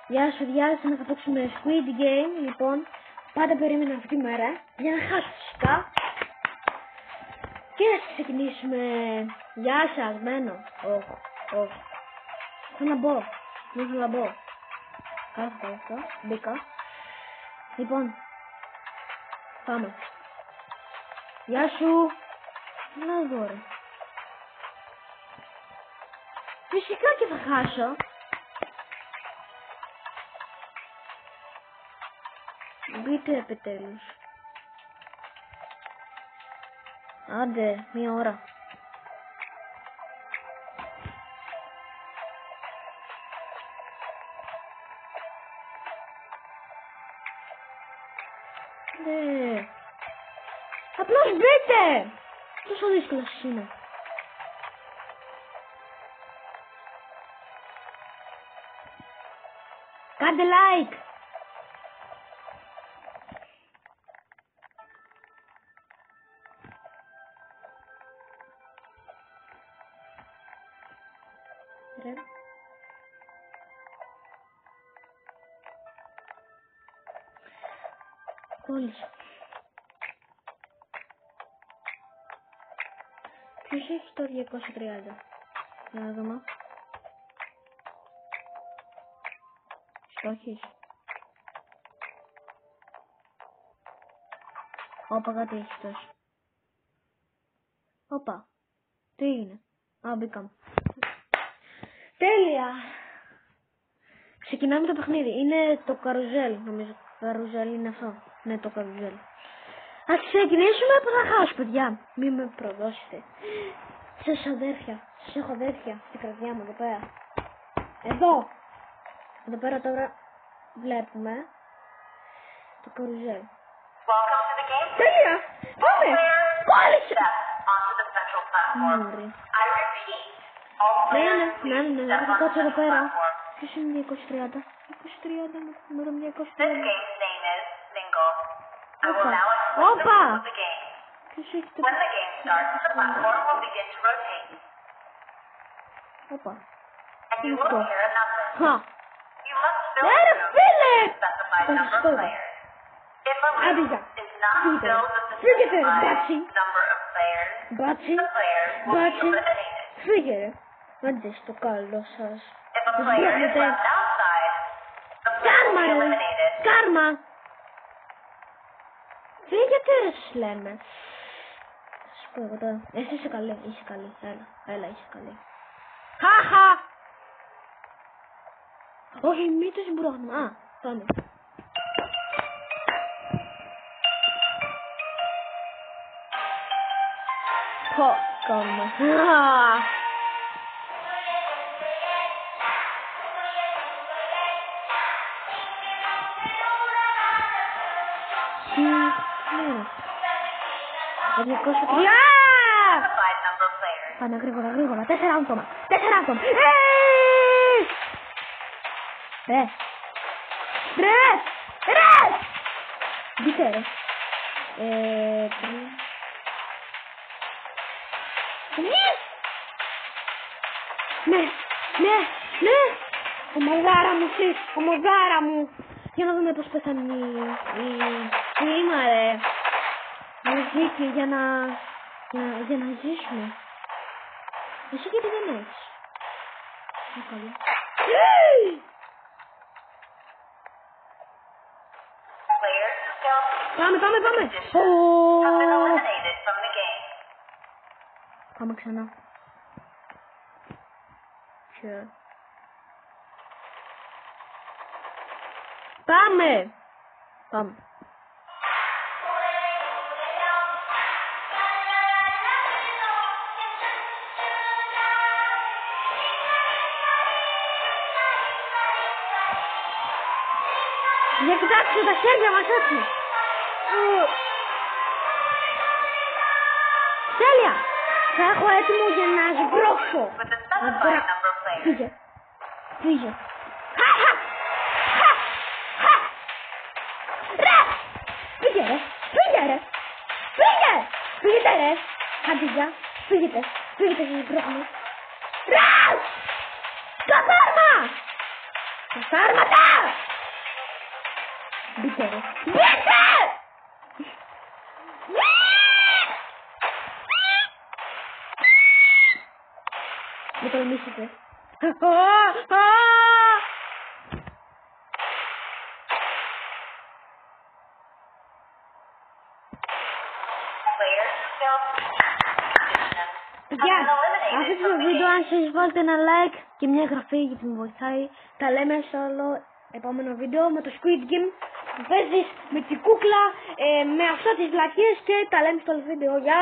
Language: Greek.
Γεια σου, διάλεσα να θα παίξουμε Squid Game. Λοιπόν, πάντα περίμενα αυτή τη μέρα για να χάσω φυσικά. Και να ξεκινήσουμε. Γεια σας, μένω. Όχι. Θέλω να μπω. Δεν θέλω να μπω. Καλά, μπήκα. Λοιπόν, πάμε. Γεια σου. Έλα εδώ ρε. Φυσικά και θα χάσω. Μπείτε επιτέλους. Άντε, μία ώρα. Ναι. Απλώς μπείτε! Τόσο δύσκολος είναι. Κάντε like! Ρε. Κόλλησε. Ποιος έχει το 230? Να δούμε. Στόχεις. Όπα, κάτι έχεις τόσο. Όπα. Τι είναι? Α, μπήκαμε. Τέλεια. Ξεκινάμε το παιχνίδι. Είναι το καρουζέλ, νομίζω. Καρουζέλ είναι αυτό. Ναι, το καρουζέλ. Ας ξεκινήσουμε που θα χάσω, παιδιά. Μην με προδώσετε. Σας αδέρφια. Σας έχω αδέρφια στην καρδιά μου εδώ πέρα. Εδώ. Εδώ πέρα τώρα βλέπουμε το καρουζέλ. Τέλεια. Πάμε. Κόλλησε. Μωρή. Ναι, θα κάτσω εδώ πέρα. Ποιος είναι 230? 230 με το 230. Όπα! Ποιος έχει το... Όπα. Τι είναι αυτό? Χα! Ρε φίλε! Αυτό είπα. Άντιγα. Φύγετε ρε μπάτσι. Μπάτσι. Φύγε ρε. Άντε στο καλό σας. Βρίσκεται. Κάρμα ρε. Κάρμα. Φύγετε ρε σας λέμε. Θα σου πω εγώ τώρα. Εσύ είσαι καλή. Είσαι καλή. Έλα είσαι καλή. Χαχα. Όχι μη το συμπρόγραμμα. Α, πάμε. Κόμμα. Πάμε γρήγορα. 4 άτομα. Ρε. Μπείτε ρε. Ναι. Ομαδάρα μου. Για να δούμε πως πέθανε η Ήμα ρε. Μουσική για να ζήσουμε. Εσύ γιατί δεν έχεις? Καλή. Πάμε. Πάμε ξανά. Sure. Πάμε. Για κοιτάξτε τα χέρια μας έτσι. Τέλεια. Θα έχω έτοιμο για να σμπρώξω. Φύγε. Φύγετε ρε. Αντίγια. Φύγετε σας μπρόχνω. Καπάρμα. Στα άρματα! Μπείτε ρε. Μπείτε! Μην τολμήσετε. Παιδιά, αφήστε το βίντεο αν σας βάλετε ένα like και μια εγγραφή γιατί με βοηθάει. Τα λέμε σε όλο επόμενο βίντεο με το Squid Game που παίζεις με την κούκλα, με αυτό τις βλακίες και τα λέμε στο άλλο βίντεο. Γεια!